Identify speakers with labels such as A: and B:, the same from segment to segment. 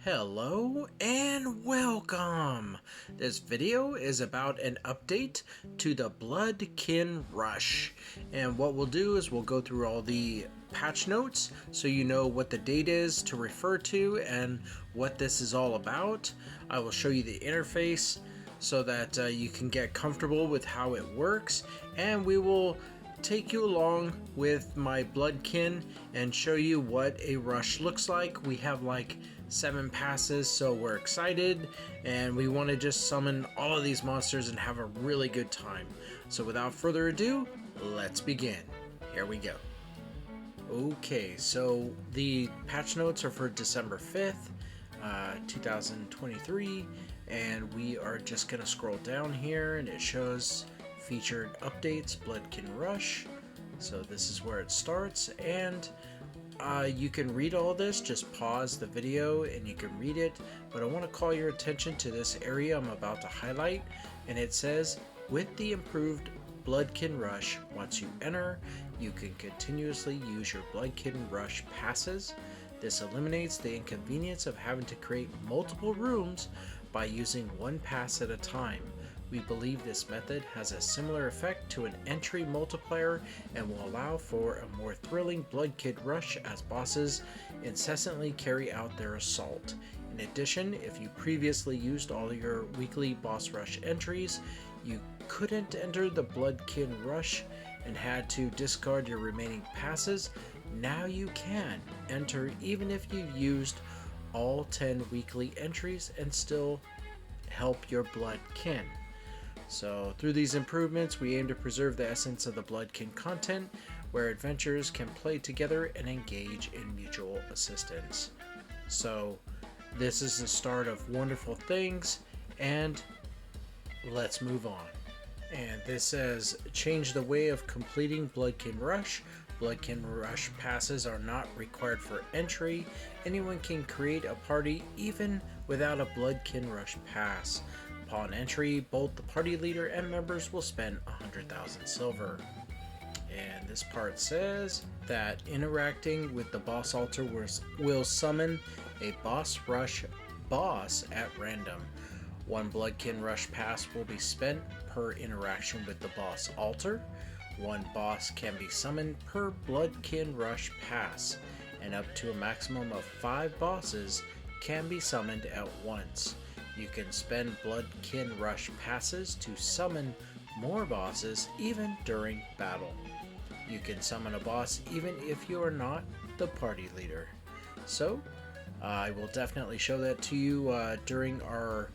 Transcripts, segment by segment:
A: Hello and welcome! This video is about an update to the Bloodkin Rush. And what we'll do is we'll go through all the patch notes so you know what the date is to refer to and what this is all about. I will show you the interface so that you can get comfortable with how it works, and we will take you along with my Bloodkin and show you what a rush looks like. We have like 7 passes, so we're excited and we want to just summon all of these monsters and have a really good time. So without further ado, let's begin. Here we go. Okay, so the patch notes are for December 5th, 2023, and we are just going to scroll down here and it shows featured updates, Bloodkin Rush. So this is where it starts, and you can read all this. Just pause the video and you can read it, but I want to call your attention to this area I'm about to highlight, and it says, with the improved Bloodkin Rush, once you enter, you can continuously use your Bloodkin Rush passes. This eliminates the inconvenience of having to create multiple rooms by using one pass at a time. We believe this method has a similar effect to an entry multiplier and will allow for a more thrilling Bloodkin Rush as bosses incessantly carry out their assault. In addition, if you previously used all your weekly boss rush entries, you couldn't enter the Bloodkin Rush and had to discard your remaining passes. Now you can enter even if you used all 10 weekly entries and still help your Bloodkin. So through these improvements, we aim to preserve the essence of the Bloodkin content, where adventurers can play together and engage in mutual assistance. So this is the start of wonderful things, and let's move on. And this says, change the way of completing Bloodkin Rush. Bloodkin Rush passes are not required for entry. Anyone can create a party even without a Bloodkin Rush pass. Upon entry, both the party leader and members will spend 100,000 silver. And this part says that interacting with the boss altar will summon a boss rush boss at random. One Bloodkin Rush pass will be spent per interaction with the boss altar. One boss can be summoned per Bloodkin Rush pass, and up to a maximum of 5 bosses can be summoned at once. You can spend Bloodkin Rush passes to summon more bosses even during battle. You can summon a boss even if you are not the party leader. So, I will definitely show that to you during our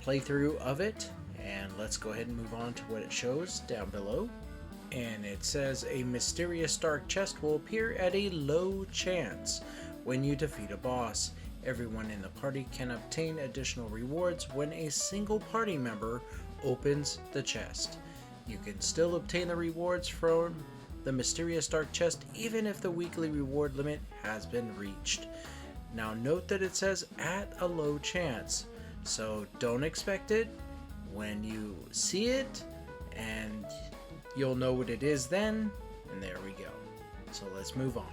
A: playthrough of it, and let's go ahead and move on to what it shows down below. And it says a mysterious dark chest will appear at a low chance when you defeat a boss. Everyone in the party can obtain additional rewards when a single party member opens the chest. You can still obtain the rewards from the mysterious dark chest even if the weekly reward limit has been reached. Now note that it says at a low chance, so don't expect it. When you see it, and you'll know what it is then, and there we go. So let's move on.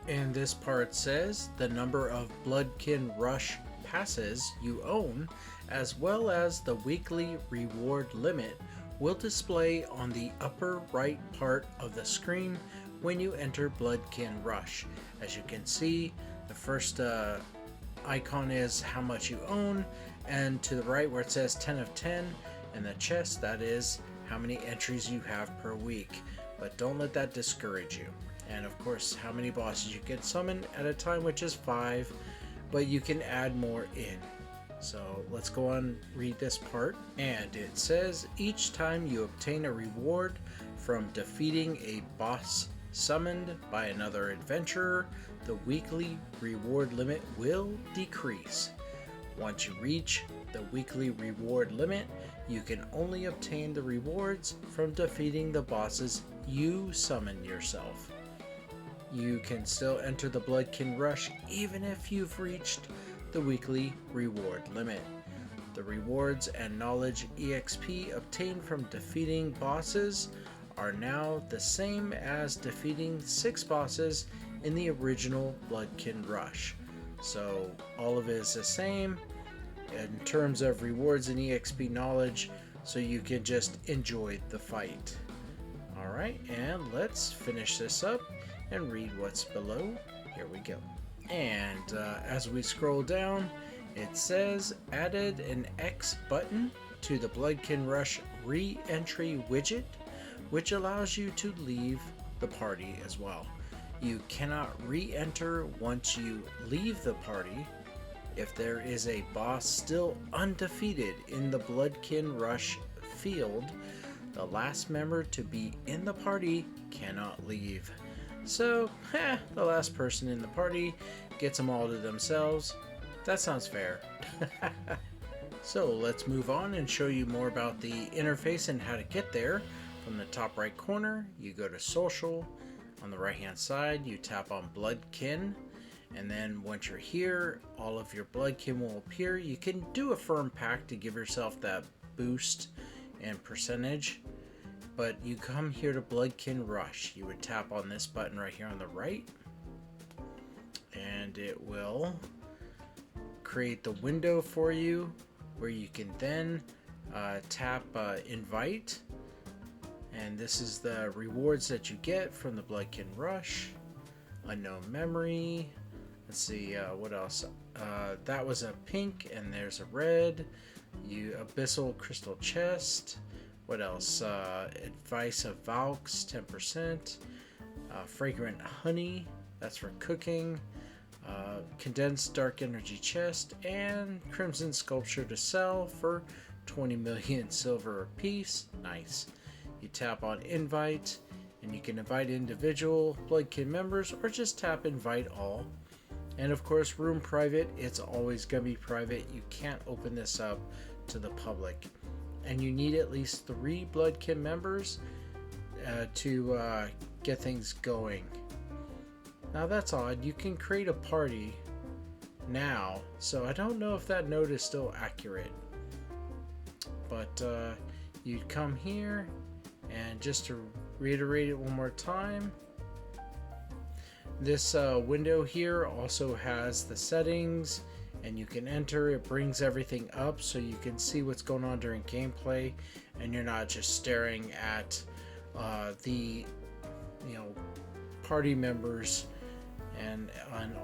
A: And this part says the number of Bloodkin Rush passes you own, as well as the weekly reward limit, will display on the upper right part of the screen when you enter Bloodkin Rush. As you can see, the first icon is how much you own, and to the right where it says 10 of 10, and the chest, that is how many entries you have per week. But don't let that discourage you. And of course, how many bosses you can summon at a time, which is 5, but you can add more in. So let's go on, read this part. And it says, each time you obtain a reward from defeating a boss summoned by another adventurer, the weekly reward limit will decrease. Once you reach the weekly reward limit, you can only obtain the rewards from defeating the bosses you summon yourself. You can still enter the Bloodkin Rush even if you've reached the weekly reward limit. The rewards and knowledge EXP obtained from defeating bosses are now the same as defeating 6 bosses in the original Bloodkin Rush. So all of it is the same in terms of rewards and EXP knowledge, so you can just enjoy the fight. Alright, and let's finish this up and read what's below. Here we go. And as we scroll down, it says added an X button to the Bloodkin Rush re-entry widget, which allows you to leave the party as well. You cannot re-enter once you leave the party. If there is a boss still undefeated in the Bloodkin Rush field, the last member to be in the party cannot leave. So, the last person in the party gets them all to themselves. That sounds fair. So let's move on and show you more about the interface and how to get there. From the top right corner, you go to social. On the right hand side, you tap on Bloodkin. And then once you're here, all of your Bloodkin will appear. You can do a firm pack to give yourself that boost and percentage. But you come here to Bloodkin Rush. You would tap on this button right here on the right. And it will create the window for you where you can then tap invite. And this is the rewards that you get from the Bloodkin Rush. Unknown memory. Let's see, what else? That was a pink, and there's a red. Abyssal crystal chest. What else? Advice of Valks, 10%. Fragrant honey, that's for cooking. Condensed dark energy chest, and crimson sculpture to sell for 20 million silver apiece. Nice. You tap on invite, and you can invite individual Bloodkin members or just tap invite all. And of course, room private, it's always gonna be private. You can't open this up to the public. And you need at least 3 Bloodkin members to get things going. Now that's odd. You can create a party now, so I don't know if that note is still accurate. But you'd come here, and just to reiterate it one more time, this window here also has the settings, and you can enter. It brings everything up so you can see what's going on during gameplay, and you're not just staring at the party members and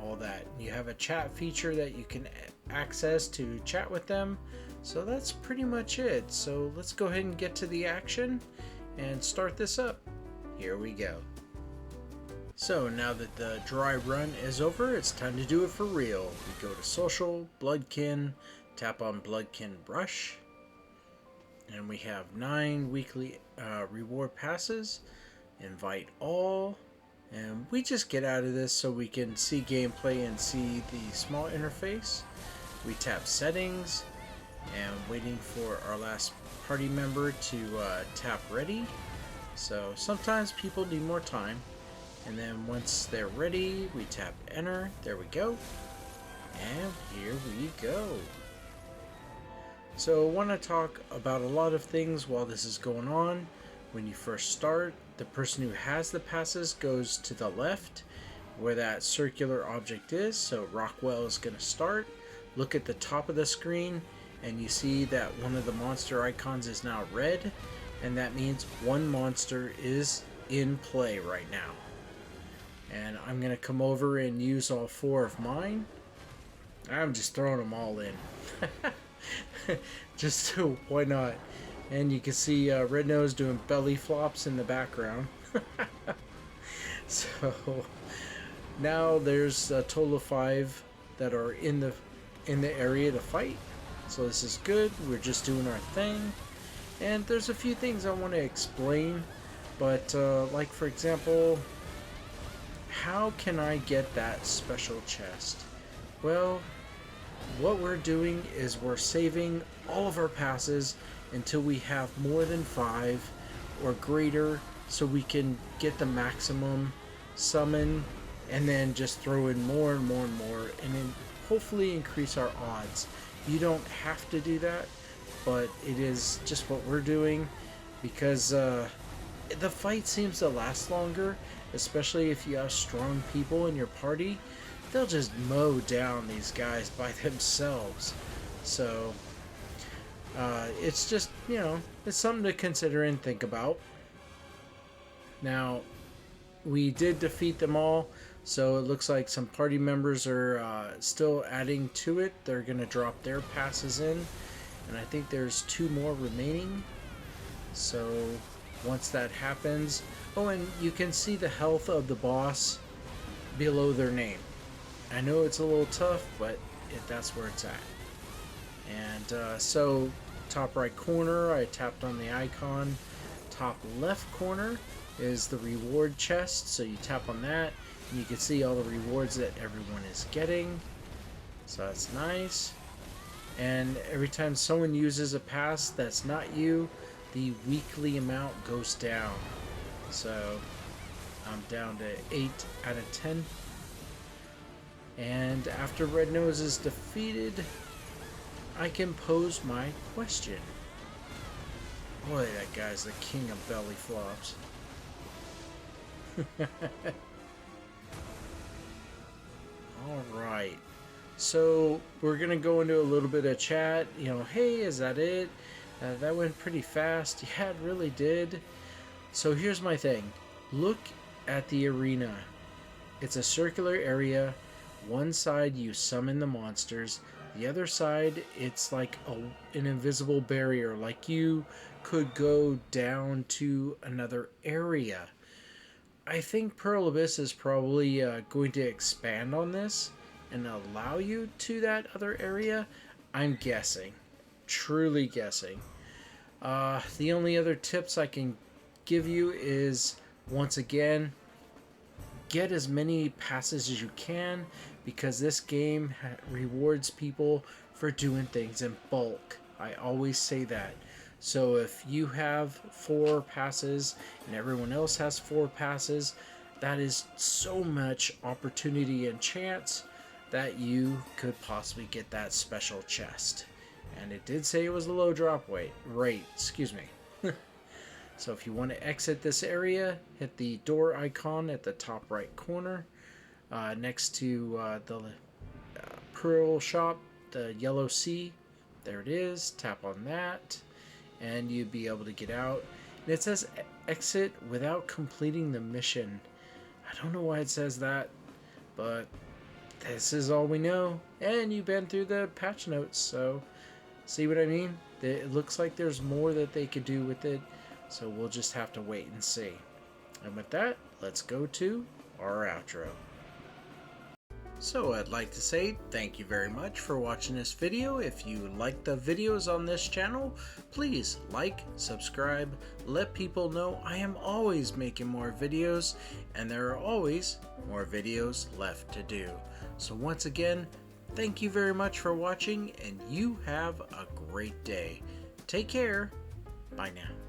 A: all that. You have a chat feature that you can access to chat with them. So that's pretty much it. So let's go ahead and get to the action and start this up. Here we go. So now that the dry run is over, it's time to do it for real. We go to social, Bloodkin, tap on Bloodkin Rush, and we have 9 weekly reward passes. Invite all, and we just get out of this so we can see gameplay and see the small interface. We tap settings, and waiting for our last party member to tap ready. So sometimes people need more time. And then once they're ready, we tap enter. There we go. And here we go. So I want to talk about a lot of things while this is going on. When you first start, the person who has the passes goes to the left where that circular object is. So Rockwell is going to start. Look at the top of the screen, and you see that one of the monster icons is now red, and that means one monster is in play right now. And I'm going to come over and use all 4 of mine. I'm just throwing them all in. Just so, why not? And you can see Red Nose doing belly flops in the background. So now there's a total of 5 that are in the area to fight. So this is good. We're just doing our thing. And there's a few things I want to explain. But like for example, how can I get that special chest? Well, what we're doing is we're saving all of our passes until we have more than 5 or greater, so we can get the maximum summon and then just throw in more and more and more, and then hopefully increase our odds. You don't have to do that, but it is just what we're doing because the fight seems to last longer, especially if you have strong people in your party. they'll just mow down these guys by themselves. So it's just, you know, it's something to consider and think about. Now, we did defeat them all, so it looks like some party members are still adding to it. They're going to drop their passes in, and I think there's 2 more remaining. So once that happens, oh, and you can see the health of the boss below their name. I know it's a little tough, but that's where it's at. And so top right corner, I tapped on the icon. Top left corner is the reward chest, so you tap on that and you can see all the rewards that everyone is getting, so that's nice. And every time someone uses a pass that's not you, the weekly amount goes down. So I'm down to 8 out of 10. And after Red Nose is defeated, I can pose my question. Boy, that guy's the king of belly flops. Alright, so we're gonna go into a little bit of chat. You know, hey, is that it? That went pretty fast. Yeah, it really did. So here's my thing. Look at the arena. It's a circular area. One side you summon the monsters. The other side, it's like an invisible barrier. Like you could go down to another area. I think Pearl Abyss is probably going to expand on this and allow you to that other area. I'm guessing. Truly guessing. The only other tips I can give you is, once again, get as many passes as you can, because this game rewards people for doing things in bulk. I always say that. So if you have 4 passes and everyone else has 4 passes, that is so much opportunity and chance that you could possibly get that special chest. And it did say it was a low drop rate, excuse me. So if you want to exit this area, hit the door icon at the top right corner, next to the Pearl shop, the yellow C. There it is. Tap on that, and you'd be able to get out. And it says exit without completing the mission. I don't know why it says that, but this is all we know. And you've been through the patch notes, so see what I mean? It looks like there's more that they could do with it, so we'll just have to wait and see. And with that, let's go to our outro. So I'd like to say thank you very much for watching this video. If you like the videos on this channel, please like, subscribe, let people know I am always making more videos, and there are always more videos left to do. So once again, thank you very much for watching, and you have a great day. Take care. Bye now.